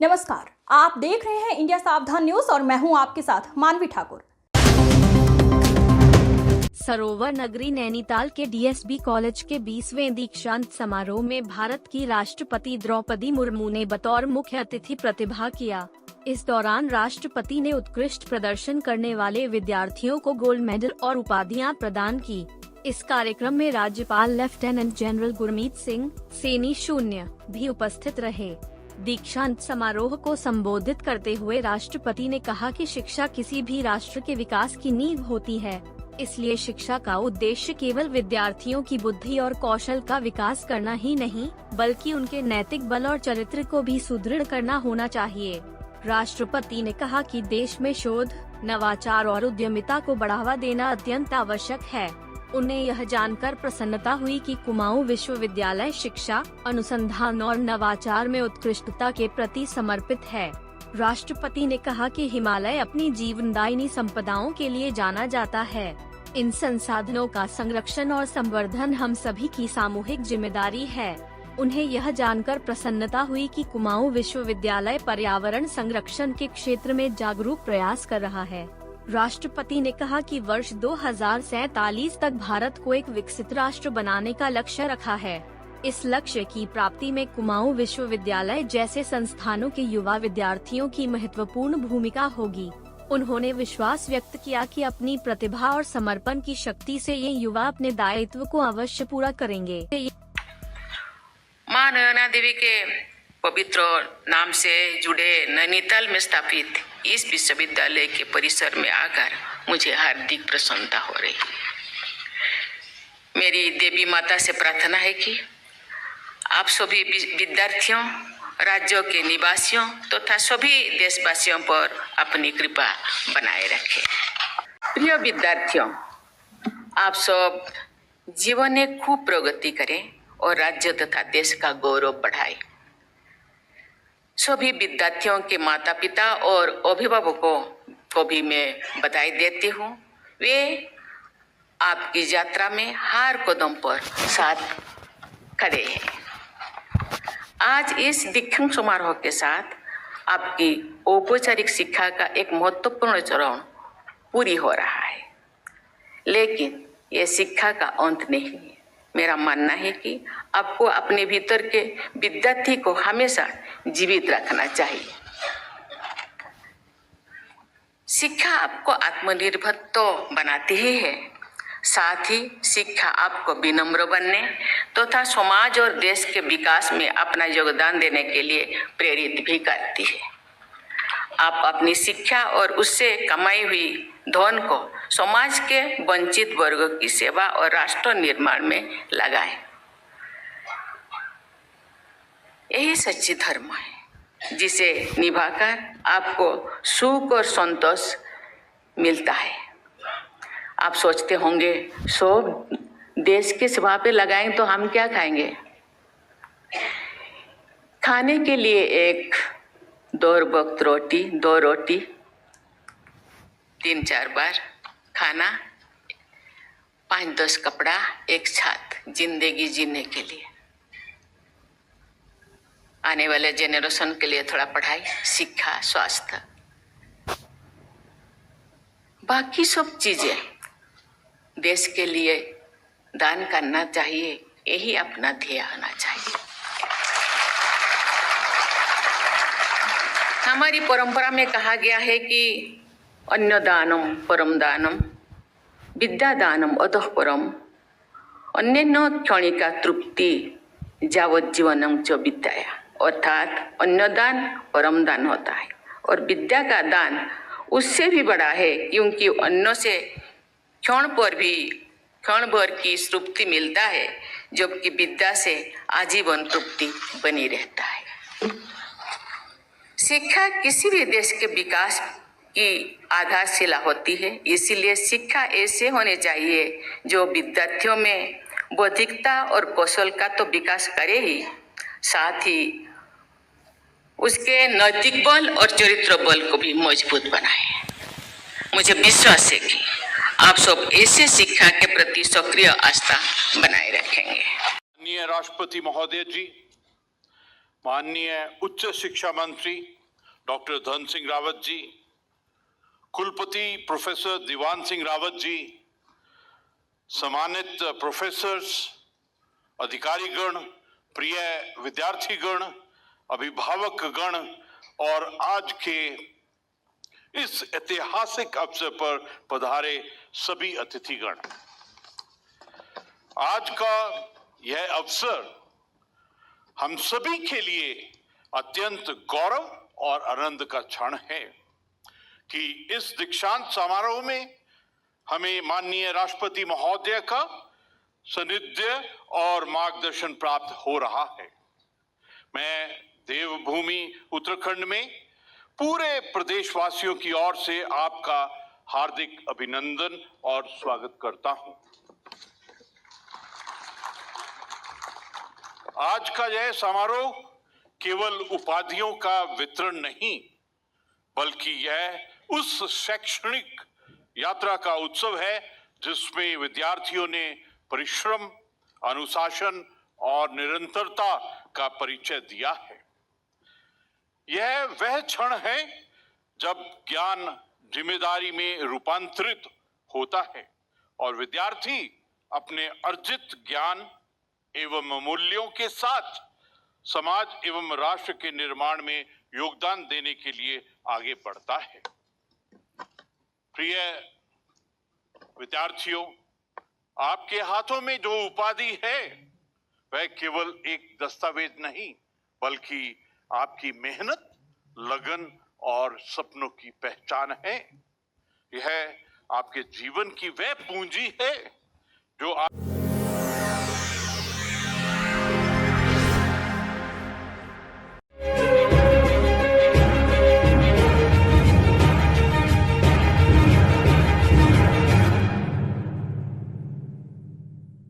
नमस्कार, आप देख रहे हैं इंडिया सावधान न्यूज और मैं हूं आपके साथ मानवी ठाकुर। सरोवर नगरी नैनीताल के डीएसबी कॉलेज के 20वें दीक्षांत समारोह में भारत की राष्ट्रपति द्रौपदी मुर्मू ने बतौर मुख्य अतिथि प्रतिभाग किया। इस दौरान राष्ट्रपति ने उत्कृष्ट प्रदर्शन करने वाले विद्यार्थियों को गोल्ड मेडल और उपाधियां प्रदान की। इस कार्यक्रम में राज्यपाल लेफ्टिनेंट जनरल गुरमीत सिंह सैनी शून्य भी उपस्थित रहे। दीक्षांत समारोह को संबोधित करते हुए राष्ट्रपति ने कहा कि शिक्षा किसी भी राष्ट्र के विकास की नींव होती है, इसलिए शिक्षा का उद्देश्य केवल विद्यार्थियों की बुद्धि और कौशल का विकास करना ही नहीं, बल्कि उनके नैतिक बल और चरित्र को भी सुदृढ़ करना होना चाहिए। राष्ट्रपति ने कहा कि देश में शोध, नवाचार और उद्यमिता को बढ़ावा देना अत्यंत आवश्यक है। उन्हें यह जानकर प्रसन्नता हुई कि कुमाऊं विश्वविद्यालय शिक्षा, अनुसंधान और नवाचार में उत्कृष्टता के प्रति समर्पित है। राष्ट्रपति ने कहा कि हिमालय अपनी जीवनदायिनी संपदाओं के लिए जाना जाता है। इन संसाधनों का संरक्षण और संवर्धन हम सभी की सामूहिक जिम्मेदारी है। उन्हें यह जानकर प्रसन्नता हुई कि कुमाऊं विश्वविद्यालय पर्यावरण संरक्षण के क्षेत्र में जागरूक प्रयास कर रहा है। राष्ट्रपति ने कहा कि वर्ष 2047 तक भारत को एक विकसित राष्ट्र बनाने का लक्ष्य रखा है। इस लक्ष्य की प्राप्ति में कुमाऊं विश्वविद्यालय जैसे संस्थानों के युवा विद्यार्थियों की महत्वपूर्ण भूमिका होगी। उन्होंने विश्वास व्यक्त किया कि अपनी प्रतिभा और समर्पण की शक्ति से ये युवा अपने दायित्व को अवश्य पूरा करेंगे। मां नयना देवी के पवित्र नाम से जुड़े नैनीताल में स्थापित इस विश्वविद्यालय के परिसर में आकर मुझे हार्दिक प्रसन्नता हो रही है। मेरी देवी माता से प्रार्थना है कि आप सभी विद्यार्थियों, राज्यों के निवासियों तथा सभी देशवासियों पर अपनी कृपा बनाए रखें। प्रिय विद्यार्थियों, आप सब जीवन में खूब प्रगति करें और राज्य तथा देश का गौरव बढ़ाएं। सभी विद्यार्थियों के माता पिता और अभिभावकों को भी मैं बधाई देती हूँ। वे आपकी यात्रा में हर कदम पर साथ खड़े हैं। आज इस दीक्षांत समारोह के साथ आपकी औपचारिक शिक्षा का एक महत्वपूर्ण चरण पूरी हो रहा है, लेकिन ये शिक्षा का अंत नहीं है। मेरा मानना है कि आपको अपने भीतर के विद्यार्थी को हमेशा जीवित रखना चाहिए। शिक्षा आपको आत्मनिर्भर तो बनाती ही है, साथ ही शिक्षा आपको विनम्र बनने तथा समाज और देश के विकास में अपना योगदान देने के लिए प्रेरित भी करती है। आप अपनी शिक्षा और उससे कमाई हुई धन को समाज के वंचित वर्गों की सेवा और राष्ट्र निर्माण में लगाएं। यही सच्ची धर्म है, जिसे निभाकर आपको सुख और संतोष मिलता है। आप सोचते होंगे, सब देश के सेवा पे लगाएं तो हम क्या खाएंगे? खाने के लिए एक 2 वक्त रोटी, 2 रोटी, 3-4 बार खाना, 5-10 कपड़ा, एक छत, जिंदगी जीने के लिए। आने वाले जेनरेशन के लिए थोड़ा पढ़ाई, शिक्षा, स्वास्थ्य, बाकी सब चीजें देश के लिए दान करना चाहिए। यही अपना ध्येय होना चाहिए। हमारी परंपरा में कहा गया है कि अन्नदानम परम दानम, विद्या दानम अतः परम, अन्येन क्षणिका तृप्ति यावत् जीवनम च विद्याया। अर्थात अन्नदान परम दान होता है और विद्या का दान उससे भी बड़ा है, क्योंकि अन्न से क्षण भर की तृप्ति मिलता है, जबकि विद्या से आजीवन तृप्ति बनी रहता है। शिक्षा किसी भी देश के विकास की आधारशिला होती है, इसीलिए शिक्षा ऐसे होने चाहिए जो विद्यार्थियों में बौद्धिकता और कौशल का तो विकास करे ही, साथ ही उसके नैतिक बल और चरित्र बल को भी मजबूत बनाए। मुझे विश्वास है कि आप सब ऐसे शिक्षा के प्रति सक्रिय आस्था बनाए रखेंगे। माननीय राष्ट्रपति महोदय जी, माननीय उच्च शिक्षा मंत्री डॉक्टर धन सिंह रावत जी, कुलपति प्रोफेसर दीवान सिंह रावत जी, सम्मानित प्रोफेसर्स, अधिकारीगण, प्रिय विद्यार्थीगण, अभिभावकगण और आज के इस ऐतिहासिक अवसर पर पधारे सभी अतिथिगण। आज का यह अवसर हम सभी के लिए अत्यंत गौरव और आनंद का क्षण है कि इस दीक्षांत समारोह में हमें माननीय राष्ट्रपति महोदय का सानिध्य और मार्गदर्शन प्राप्त हो रहा है। मैं देवभूमि उत्तराखंड में पूरे प्रदेशवासियों की ओर से आपका हार्दिक अभिनंदन और स्वागत करता हूं। आज का यह समारोह केवल उपाधियों का वितरण नहीं, बल्कि यह उस शैक्षणिक यात्रा का उत्सव है जिसमें विद्यार्थियों ने परिश्रम, अनुशासन और निरंतरता का परिचय दिया है। यह वह क्षण है जब ज्ञान जिम्मेदारी में रूपांतरित होता है और विद्यार्थी अपने अर्जित ज्ञान एवं मूल्यों के साथ समाज एवं राष्ट्र के निर्माण में योगदान देने के लिए आगे बढ़ता है। प्रिय विद्यार्थियों, आपके हाथों में जो उपाधि है वह केवल एक दस्तावेज नहीं, बल्कि आपकी मेहनत, लगन और सपनों की पहचान है। यह आपके जीवन की वह पूंजी है जो आप